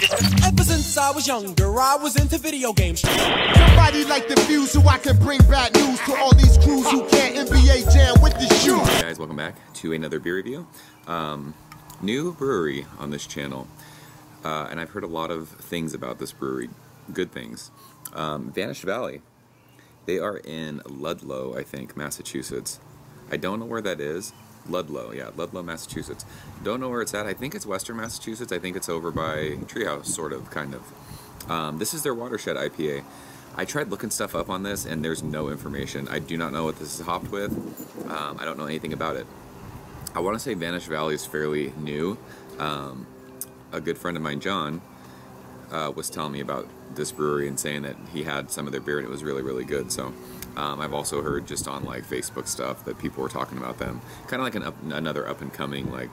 Ever since I was younger, I was into video games. Somebody like the Fuse so I can bring bad news to all these crews who can't NBA jam with the shoe. Hey guys, welcome back to another beer review. New brewery on this channel, and I've heard a lot of things about this brewery, good things. Vanished Valley. They are in Ludlow, I think, Massachusetts. I don't know where that is. Ludlow, yeah, Ludlow, Massachusetts. Don't know where it's at. I think it's Western Massachusetts. I think it's over by Treehouse, sort of, kind of. This is their Watershed IPA. I tried looking stuff up on this, and there's no information. I do not know what this is hopped with. I don't know anything about it. I want to say Vanished Valley is fairly new. A good friend of mine, John, was telling me about this brewery and saying that he had some of their beer and it was really, really good. So I've also heard just on like Facebook stuff that people were talking about them. Kind of like another up and coming like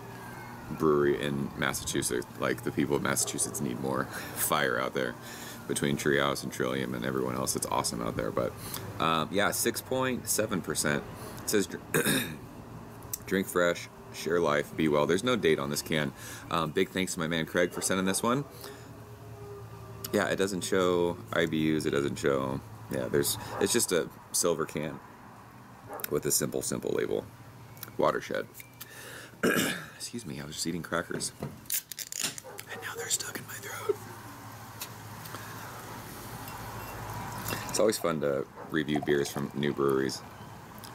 brewery in Massachusetts. Like the people of Massachusetts need more fire out there between Treehouse and Trillium and everyone else that's awesome out there. But yeah, 6.7%. It says drink fresh, share life, be well. There's no date on this can. Big thanks to my man Craig for sending this one. Yeah, it doesn't show IBUs, it doesn't show, yeah, it's just a silver can with a simple label. Watershed. Excuse me, I was just eating crackers. And now they're stuck in my throat. It's always fun to review beers from new breweries.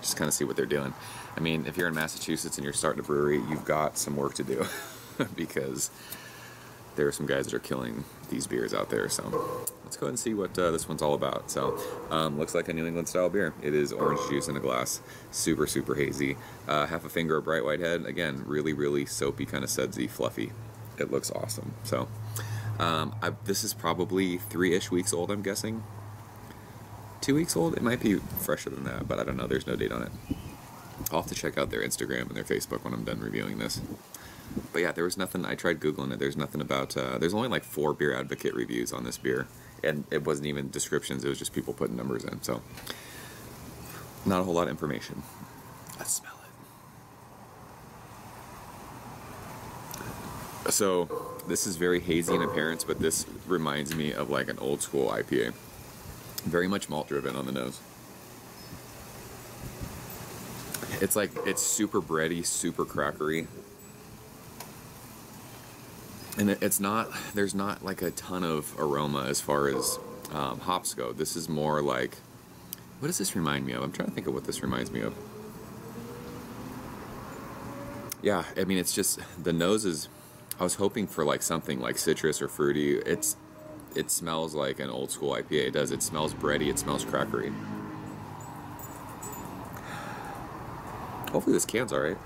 Just kind of see what they're doing. I mean, if you're in Massachusetts and you're starting a brewery, you've got some work to do because there are some guys that are killing these beers out there. So let's go ahead and see what this one's all about. So looks like a New England style beer. It is orange juice in a glass, super hazy. Half a finger of bright white head. Again, really soapy, kind of sudsy, fluffy. It looks awesome. So this is probably 3-ish weeks old, I'm guessing. 2 weeks old? It might be fresher than that, but I don't know. There's no date on it. I'll have to check out their Instagram and their Facebook when I'm done reviewing this. But yeah, there was nothing, I tried Googling it, there's nothing about, there's only like 4 Beer Advocate reviews on this beer, and it wasn't even descriptions, it was just people putting numbers in, so not a whole lot of information. Let's smell it. So, this is very hazy in appearance, but this reminds me of like an old school IPA. Very much malt driven on the nose. It's like, it's super bready, super crackery. And it's not, there's not like a ton of aroma as far as hops go. This is more like, what does this remind me of? I'm trying to think of what this reminds me of. Yeah, I mean, it's just, the nose is, I was hoping for like something like citrus or fruity. It smells like an old school IPA. It does. It smells bready. It smells crackery. Hopefully this can's alright.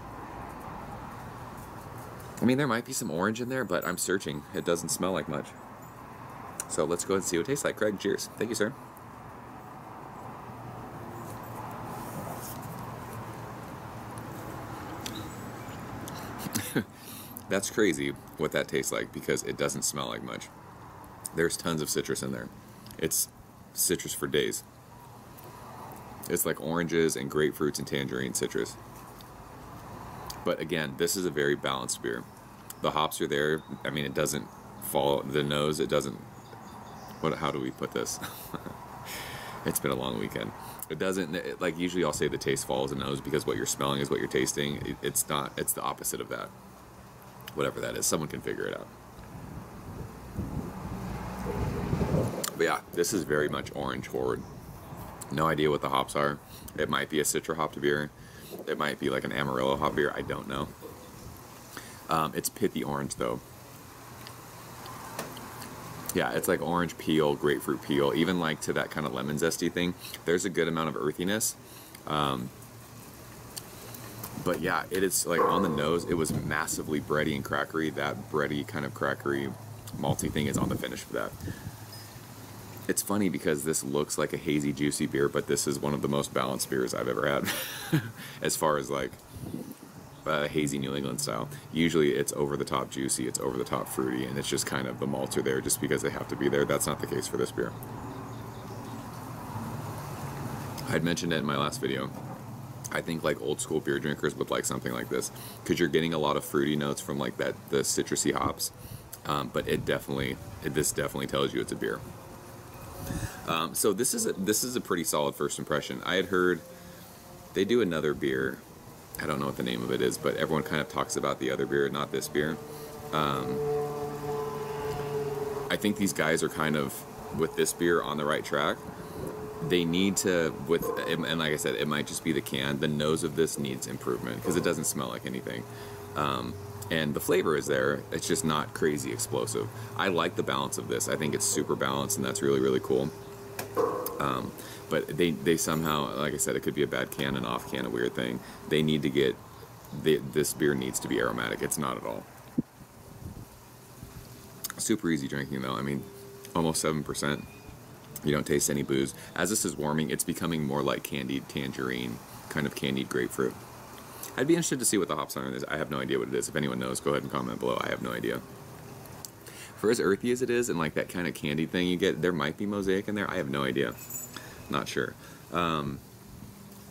I mean, there might be some orange in there, but I'm searching. It doesn't smell like much. So let's go ahead and see what it tastes like. Craig, cheers. Thank you, sir. That's crazy what that tastes like because it doesn't smell like much. There's tons of citrus in there. It's citrus for days. It's like oranges and grapefruits and tangerine citrus. But again, this is a very balanced beer. The hops are there. I mean, it doesn't follow the nose. It doesn't. How do we put this? It's been a long weekend. It doesn't, like usually I'll say the taste follows the nose because what you're smelling is what you're tasting. It's not. It's the opposite of that. Whatever that is, someone can figure it out. But yeah, this is very much orange forward. No idea what the hops are. It might be a Citra hopped beer. It might be like an Amarillo hop beer. I don't know. It's pithy orange though. Yeah, it's like orange peel, grapefruit peel, even like to that kind of lemon zesty thing. There's a good amount of earthiness. But yeah, it is like on the nose, it was massively bready and crackery. That bready kind of crackery malty thing is on the finish for that. It's funny because this looks like a hazy, juicy beer, but this is one of the most balanced beers I've ever had as far as like hazy New England style. Usually it's over the top juicy, it's over the top fruity, and it's just kind of the malts are there just because they have to be there. That's not the case for this beer. I'd mentioned it in my last video. I think like old school beer drinkers would like something like this because you're getting a lot of fruity notes from like the citrusy hops. but this definitely tells you it's a beer. So this is a pretty solid first impression. I had heard they do another beer. I don't know what the name of it is, but everyone kind of talks about the other beer, not this beer. I think these guys are kind of, with this beer, on the right track. They need to, and like I said, it might just be the can. The nose of this needs improvement because it doesn't smell like anything. And the flavor is there. It's just not crazy explosive. I like the balance of this. I think it's super balanced, and that's really, really cool. But they somehow, like I said, it could be a bad can, an off can, a weird thing. They need to get, this beer needs to be aromatic. It's not at all. Super easy drinking though. I mean, almost 7%. You don't taste any booze. As this is warming, it's becoming more like candied tangerine, kind of candied grapefruit. I'd be interested to see what the hops are in this. I have no idea what it is. If anyone knows, go ahead and comment below. I have no idea. For as earthy as it is and like that kind of candied thing you get, there might be mosaic in there. I have no idea. Not sure. I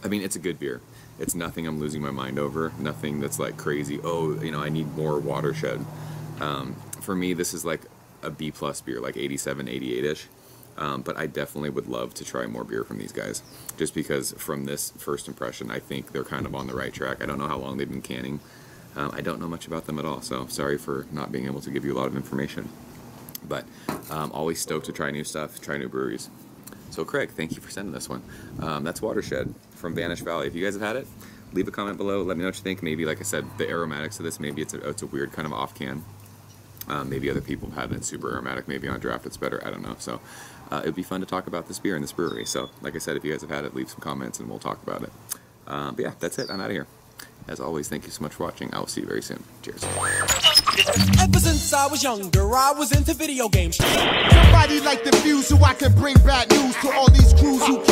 mean, it's a good beer. It's nothing I'm losing my mind over. Nothing that's like crazy. Oh, you know, I need more Watershed. For me, this is like a B+ beer, like 87, 88-ish. But I definitely would love to try more beer from these guys. Just because from this first impression, I think they're kind of on the right track. I don't know how long they've been canning. I don't know much about them at all, so sorry for not being able to give you a lot of information. But always stoked to try new stuff, try new breweries. So Craig, thank you for sending this one. That's Watershed from Vanish Valley. If you guys have had it, leave a comment below. Let me know what you think. Maybe, like I said, the aromatics of this, maybe it's a weird kind of off can. Maybe other people have had it, it's super aromatic. Maybe on draft it's better. I don't know. So it would be fun to talk about this beer in this brewery. So like I said, if you guys have had it, leave some comments and we'll talk about it. But yeah, that's it. I'm out of here. As always, thank you so much for watching. I will see you very soon. Cheers. Ever since I was younger, I was into video games. Somebody like the Fuse so I can bring bad news to all these crews who